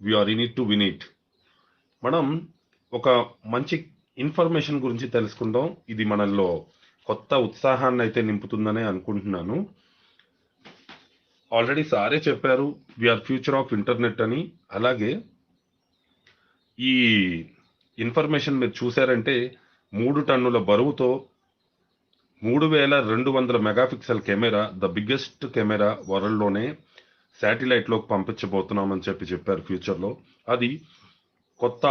We are in it to win it. మనం ఒక మంచి ఇన్ఫర్మేషన్ గురించి తెలుసుకుందాం. ఇది మనలో కొత్త ఉత్సాహాన్ని అయితే నింపుతుందనే అనుకుంటున్నాను. ఆల్రెడీ సారే చెప్పారు వీఆర్ ఫ్యూచర్ ఆఫ్ ఇంటర్నెట్ అని. అలాగే ఈ ఇన్ఫర్మేషన్ మీరు చూసారంటే 3 టన్నుల బరువుతో 3200 megapixel camera, the biggest camera వరల్డ్లోనే శాటిలైట్లోకి పంపించబోతున్నామని చెప్పారు ఫ్యూచర్లో. అది కొత్త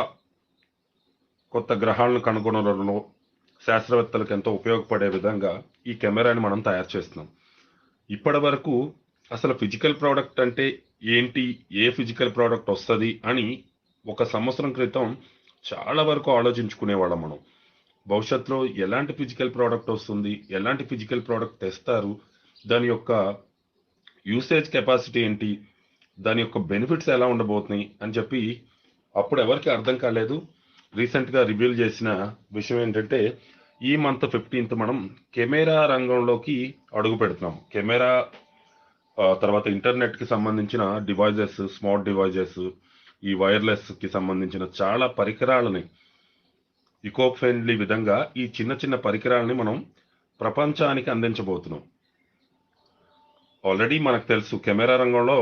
కొత్త గ్రహాలను కనుగొనడంలో శాస్త్రవేత్తలకు ఎంతో ఉపయోగపడే విధంగా ఈ కెమెరాని మనం తయారు చేస్తున్నాం. ఇప్పటి వరకు అసలు ఫిజికల్ ప్రోడక్ట్ అంటే ఏంటి, ఏ ఫిజికల్ ప్రోడక్ట్ వస్తుంది అని 1 సంవత్సరం క్రితం చాలా వరకు ఆలోచించుకునేవాళ్ళం మనం. భవిష్యత్తులో ఎలాంటి ఫిజికల్ ప్రోడక్ట్ వస్తుంది, ఎలాంటి ఫిజికల్ ప్రోడక్ట్ తెస్తారు, దాని యొక్క యూసేజ్ కెపాసిటీ ఏంటి, దాని యొక్క బెనిఫిట్స్ ఎలా ఉండబోతున్నాయి అని చెప్పి అప్పుడు ఎవరికి అర్థం కాలేదు. రీసెంట్గా రివీల్ చేసిన విషయం ఏంటంటే ఈ మంత్ 15th మనం కెమెరా రంగంలోకి అడుగు పెడుతున్నాం. కెమెరా తర్వాత ఇంటర్నెట్కి సంబంధించిన డివైజెస్, స్మార్ట్ డివైజెస్, ఈ వైర్లెస్కి సంబంధించిన చాలా పరికరాలని ఇకో ఫ్రెండ్లీ విధంగా ఈ చిన్న చిన్న పరికరాలని మనం ప్రపంచానికి అందించబోతున్నాం. ఆల్రెడీ మనకు తెలుసు కెమెరా రంగంలో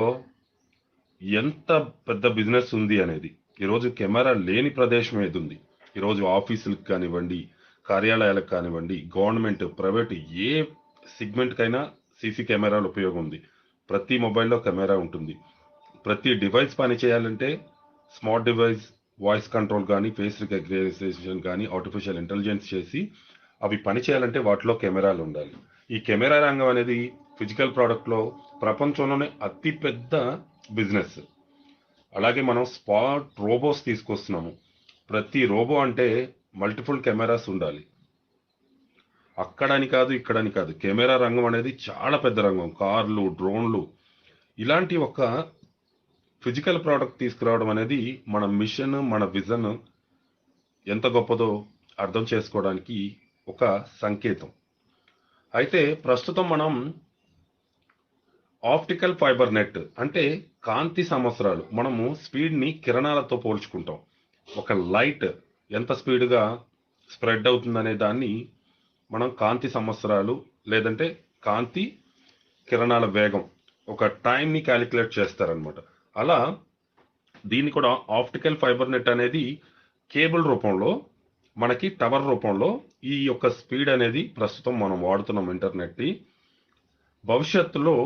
ఎంత పెద్ద బిజినెస్ ఉంది అనేది. ఈరోజు కెమెరా లేని ప్రదేశం ఏది ఉంది? ఈరోజు ఆఫీసులకు కానివ్వండి, కార్యాలయాలకు కానివ్వండి, గవర్నమెంట్, ప్రైవేట్ ఏ సెగ్మెంట్కైనా సీసీ కెమెరాలు ఉపయోగం ఉంది. ప్రతి మొబైల్లో కెమెరా ఉంటుంది. ప్రతి డివైస్ పని చేయాలంటే స్మార్ట్ డివైస్ వాయిస్ కంట్రోల్ కానీ, ఫేస్ రికగ్నిషన్ కానీ, ఆర్టిఫిషియల్ ఇంటెలిజెన్స్ చేసి అవి పని చేయాలంటే వాటిలో కెమెరాలు ఉండాలి. ఈ కెమెరా రంగం అనేది ఫిజికల్ ప్రోడక్ట్లో ప్రపంచంలోనే అతిపెద్ద బిజినెస్. అలాగే మనం స్మార్ట్ రోబోస్ తీసుకొస్తున్నాము. ప్రతి రోబో అంటే మల్టిపుల్ కెమెరాస్ ఉండాలి. అక్కడని కాదు, ఇక్కడని కాదు, కెమెరా రంగం అనేది చాలా పెద్ద రంగం. కార్లు, డ్రోన్లు, ఇలాంటి ఒక ఫిజికల్ ప్రోడక్ట్ తీసుకురావడం అనేది మన మిషన్, మన విజన్ ఎంత గొప్పదో అర్థం చేసుకోవడానికి ఒక సంకేతం. అయితే ప్రస్తుతం మనం ఆప్టికల్ ఫైబర్ నెట్ అంటే కాంతి సంవత్సరాలు, మనము స్పీడ్ని కిరణాలతో పోల్చుకుంటాం. ఒక లైట్ ఎంత స్పీడ్గా స్ప్రెడ్ అవుతుందనే దాన్ని మనం కాంతి సంవత్సరాలు లేదంటే కాంతి కిరణాల వేగం ఒక టైంని క్యాలిక్యులేట్ చేస్తారనమాట. అలా దీన్ని కూడా ఆప్టికల్ ఫైబర్ నెట్ అనేది కేబుల్ రూపంలో, మనకి టవర్ రూపంలో ఈ యొక్క స్పీడ్ అనేది ప్రస్తుతం మనం వాడుతున్నాం ఇంటర్నెట్ని. భవిష్యత్తులో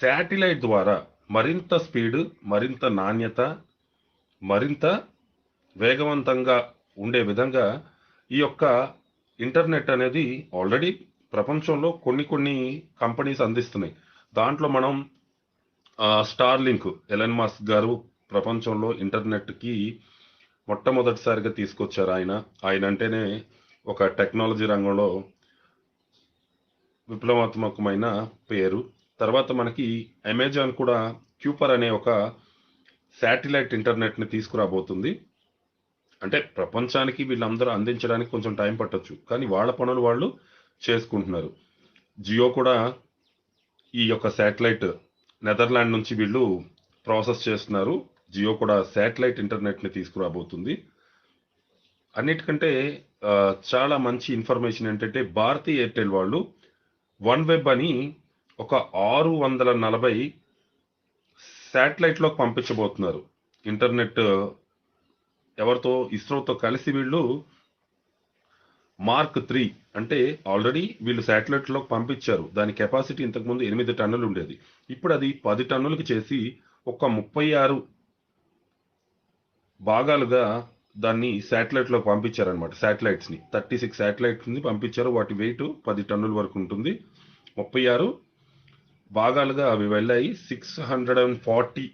శాటిలైట్ ద్వారా మరింత స్పీడ్, మరింత నాణ్యత, మరింత వేగవంతంగా ఉండే విధంగా ఈ యొక్క ఇంటర్నెట్ అనేది ఆల్రెడీ ప్రపంచంలో కొన్ని కంపెనీస్ అందిస్తున్నాయి. దాంట్లో మనం స్టార్లింక్, ఎలన్ మస్క్ గారు ప్రపంచంలో ఇంటర్నెట్కి మొట్టమొదటిసారిగా తీసుకొచ్చారు. ఆయన అంటేనే ఒక టెక్నాలజీ రంగంలో విప్లవాత్మకమైన పేరు. తర్వాత మనకి అమెజాన్ కూడా క్యూపర్ అనే ఒక శాటిలైట్ ఇంటర్నెట్ని తీసుకురాబోతుంది. అంటే ప్రపంచానికి వీళ్ళందరూ అందించడానికి కొంచెం టైం పట్టొచ్చు, కానీ వాళ్ళ పనులు వాళ్ళు చేసుకుంటున్నారు. జియో కూడా ఈ యొక్క శాటిలైట్ నెదర్లాండ్ నుంచి వీళ్ళు ప్రాసెస్ చేస్తున్నారు. జియో కూడా శాటిలైట్ ఇంటర్నెట్ని తీసుకురాబోతుంది. అన్నిటికంటే చాలా మంచి ఇన్ఫర్మేషన్ ఏంటంటే భారతీ ఎయిర్టెల్ వాళ్ళు వన్ వెబ్ అని ఒక 640 శాటిలైట్లోకి పంపించబోతున్నారు. ఇంటర్నెట్ ఎవరితో? ఇస్రోతో కలిసి వీళ్ళు మార్క్ 3 అంటే ఆల్రెడీ వీళ్ళు శాటిలైట్లోకి పంపించారు. దాని కెపాసిటీ ఇంతకుముందు 8 టన్నులు ఉండేది. ఇప్పుడు అది 10 టన్నులకి చేసి ఒక 36 భాగాలుగా దాన్ని శాటిలైట్లోకి పంపించారనమాట. శాటిలైట్స్ని 36 శాటిలైట్స్ని పంపించారు. వాటి వెయిట్ 10 టన్నుల వరకు ఉంటుంది. 36 భాగాలుగా అవి వెళ్ళాయి. 640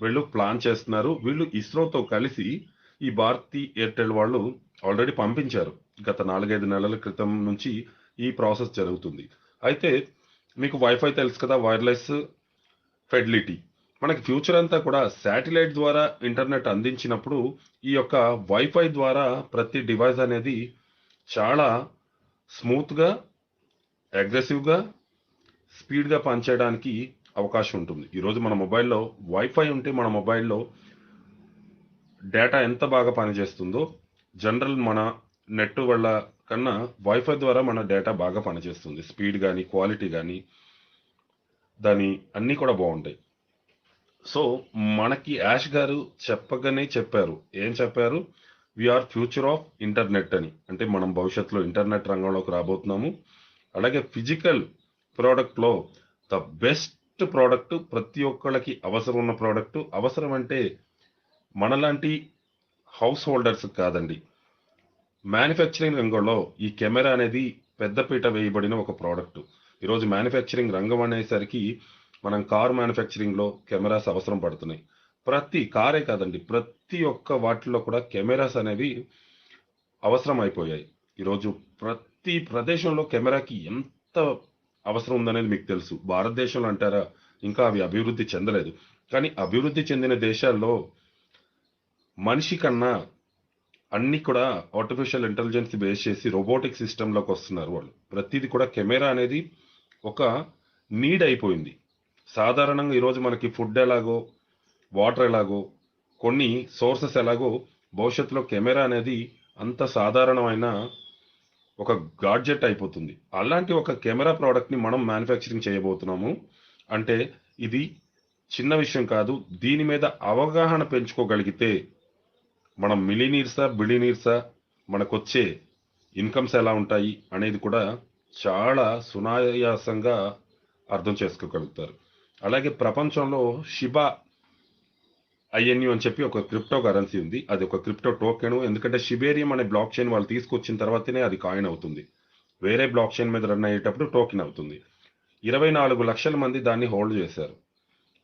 వీళ్ళు ప్లాన్ చేస్తున్నారు. వీళ్ళు ఇస్రోతో కలిసి ఈ భారతీ ఎయిర్టెల్ వాళ్ళు ఆల్రెడీ పంపించారు. గత 4-5 నెలల క్రితం నుంచి ఈ ప్రాసెస్ జరుగుతుంది. అయితే మీకు వైఫై తెలుసు కదా, వైర్లెస్ ఫెసిలిటీ. మనకి ఫ్యూచర్ అంతా కూడా శాటిలైట్ ద్వారా ఇంటర్నెట్ అందించినప్పుడు ఈ యొక్క వైఫై ద్వారా ప్రతి డివైస్ అనేది చాలా స్మూత్గా, అగ్రెసివ్గా, స్పీడ్గా పనిచేయడానికి అవకాశం ఉంటుంది. ఈరోజు మన మొబైల్లో వైఫై ఉంటే మన మొబైల్లో డేటా ఎంత బాగా పనిచేస్తుందో, జనరల్ మన నెట్ వల్ల కన్నా వైఫై ద్వారా మన డేటా బాగా పనిచేస్తుంది. స్పీడ్ కానీ, క్వాలిటీ కానీ, దాని అన్నీ కూడా బాగుంటాయి. సో మనకి యాష్ గారు చెప్పగానే చెప్పారు. ఏం చెప్పారు? వీఆర్ ఫ్యూచర్ ఆఫ్ ఇంటర్నెట్ అని. అంటే మనం భవిష్యత్తులో ఇంటర్నెట్ రంగంలోకి రాబోతున్నాము. అలాగే ఫిజికల్ ప్రోడక్ట్లో ద బెస్ట్ ప్రోడక్ట్, ప్రతి ఒక్కళ్ళకి అవసరం ఉన్న ప్రోడక్ట్. అవసరం అంటే మనలాంటి హౌస్ హోల్డర్స్ కాదండి. మ్యానుఫ్యాక్చరింగ్ రంగంలో ఈ కెమెరా అనేది పెద్దపీట వేయబడిన ఒక ప్రోడక్ట్. ఈరోజు మ్యానుఫ్యాక్చరింగ్ రంగం అనేసరికి మనం కార్ మ్యానుఫ్యాక్చరింగ్లో కెమెరాస్ అవసరం పడుతున్నాయి. ప్రతి కారే కాదండి, ప్రతి ఒక్క వాటిలో కూడా కెమెరాస్ అనేవి అవసరం అయిపోయాయి. ఈరోజు ప్రతి ప్రదేశంలో కెమెరాకి ఎంత అవసరం ఉందనేది మీకు తెలుసు. భారతదేశంలో అంటారా, ఇంకా అవి అభివృద్ధి చెందలేదు. కానీ అభివృద్ధి చెందిన దేశాల్లో మనిషి కన్నా అన్ని కూడా ఆర్టిఫిషియల్ ఇంటెలిజెన్స్ బేస్ చేసి రోబోటిక్ సిస్టంలోకి వస్తున్నారు వాళ్ళు. ప్రతిదీ కూడా కెమెరా అనేది ఒక నీడ్ అయిపోయింది. సాధారణంగా ఈరోజు మనకి ఫుడ్ ఎలాగో, వాటర్ ఎలాగో, కొన్ని సోర్సెస్ ఎలాగో, భవిష్యత్తులో కెమెరా అనేది అంత సాధారణమైన ఒక గాడ్జెట్ అయిపోతుంది. అలాంటి ఒక కెమెరా ప్రోడక్ట్ని మనం మ్యానుఫ్యాక్చరింగ్ చేయబోతున్నాము. అంటే ఇది చిన్న విషయం కాదు. దీని మీద అవగాహన పెంచుకోగలిగితే మనం మిలీనీర్సా, బిలీనీర్సా, మనకొచ్చే ఇన్కమ్స్ ఎలా ఉంటాయి అనేది కూడా చాలా సునాయాసంగా అర్థం చేసుకోగలుగుతారు. అలాగే ప్రపంచంలో షిబా ఐఎన్యు అని చెప్పి ఒక క్రిప్టో కరెన్సీ ఉంది. అది ఒక క్రిప్టో టోకెన్. ఎందుకంటే షిబేరియం అనే బ్లాక్ చైన్ వాళ్ళు తీసుకొచ్చిన తర్వాతనే అది కాయిన్ అవుతుంది. వేరే బ్లాక్ చైన్ మీద రన్ అయ్యేటప్పుడు టోకెన్ అవుతుంది. 24 లక్షల మంది దాన్ని హోల్డ్ చేశారు.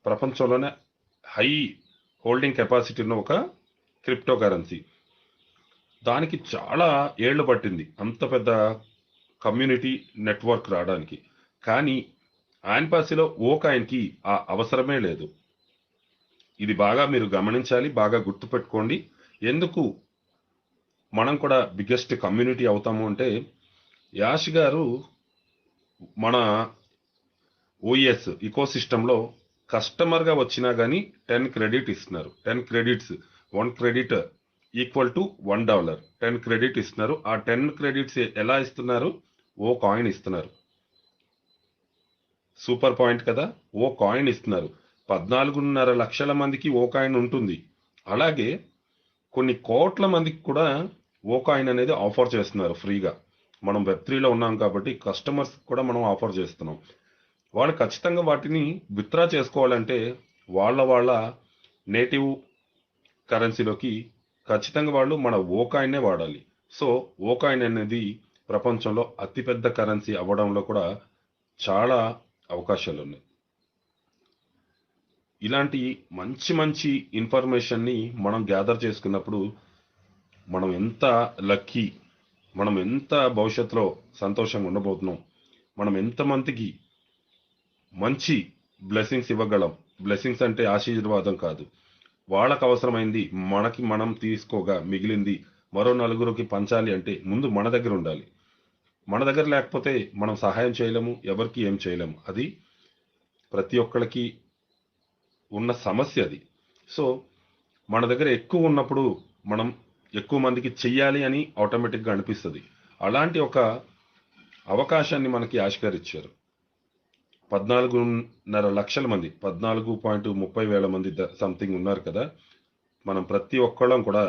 ప్రపంచంలోనే హై హోల్డింగ్ కెపాసిటీ ఉన్న ఒక క్రిప్టో కరెన్సీ. దానికి చాలా ఏళ్లు పట్టింది అంత పెద్ద కమ్యూనిటీ నెట్వర్క్ రావడానికి. కానీ ఆన్పాసిలో ఓ కాయిన్కి ఆ అవసరమే లేదు. ఇది బాగా మీరు గమనించాలి, బాగా గుర్తుపెట్టుకోండి. ఎందుకు మనం కూడా బిగ్గెస్ట్ కమ్యూనిటీ అవుతాము అంటే, యాష్ గారు మన ఓఎస్ ఇకోసిస్టంలో కస్టమర్గా వచ్చినా కానీ 10 క్రెడిట్ ఇస్తున్నారు. 10 credits, 1 credit equal to $1. 10 credit ఇస్తున్నారు. ఆ 10 క్రెడిట్స్ ఎలా ఇస్తున్నారు? ఓ కాయిన్ ఇస్తున్నారు. సూపర్ పాయింట్ కదా. ఓ కాయిన్ ఇస్తున్నారు. 14.5 లక్షల మందికి ఓ కాయిన్ ఉంటుంది. అలాగే కొన్ని కోట్ల మందికి కూడా ఓ కాయిన్ అనేది ఆఫర్ చేస్తున్నారు ఫ్రీగా. మనం వెబ్3లో ఉన్నాం కాబట్టి కస్టమర్స్ కూడా మనం ఆఫర్ చేస్తున్నాం. వాళ్ళు ఖచ్చితంగా వాటిని విత్డ్రా చేసుకోవాలంటే వాళ్ళ నేటివ్ కరెన్సీలోకి ఖచ్చితంగా వాళ్ళు మన ఓ కాయిన్నే వాడాలి. సో ఓ కాయిన్ అనేది ప్రపంచంలో అతిపెద్ద కరెన్సీ అవ్వడంలో కూడా చాలా అవకాశాలు ఉన్నాయి. ఇలాంటి మంచి మంచి ఇన్ఫర్మేషన్ని మనం గ్యాదర్ చేసుకున్నప్పుడు మనం ఎంత లక్కీ, మనం ఎంత భవిష్యత్తులో సంతోషంగా ఉండబోతున్నాం, మనం ఎంతమందికి మంచి బ్లెస్సింగ్స్ ఇవ్వగలం. బ్లెస్సింగ్స్ అంటే ఆశీర్వాదం కాదు. వాళ్ళకు అవసరమైంది మనకి మనం తీసుకోగా మిగిలింది మరో నలుగురికి పంచాలి అంటే ముందు మన దగ్గర ఉండాలి. మన దగ్గర లేకపోతే మనం సహాయం చేయలేము, ఎవరికి ఏం చేయలేము. అది ప్రతి ఒక్కరికి ఉన్న సమస్య అది. సో మన దగ్గర ఎక్కువ ఉన్నప్పుడు మనం ఎక్కువ మందికి చెయ్యాలి అని ఆటోమేటిక్గా అనిపిస్తుంది. అలాంటి ఒక అవకాశాన్ని మనకి ఆవిష్కరించారు. 14.5 లక్షల మంది, 14.30 వేల మంది సంథింగ్ ఉన్నారు కదా. మనం ప్రతి ఒక్కళ్ళం కూడా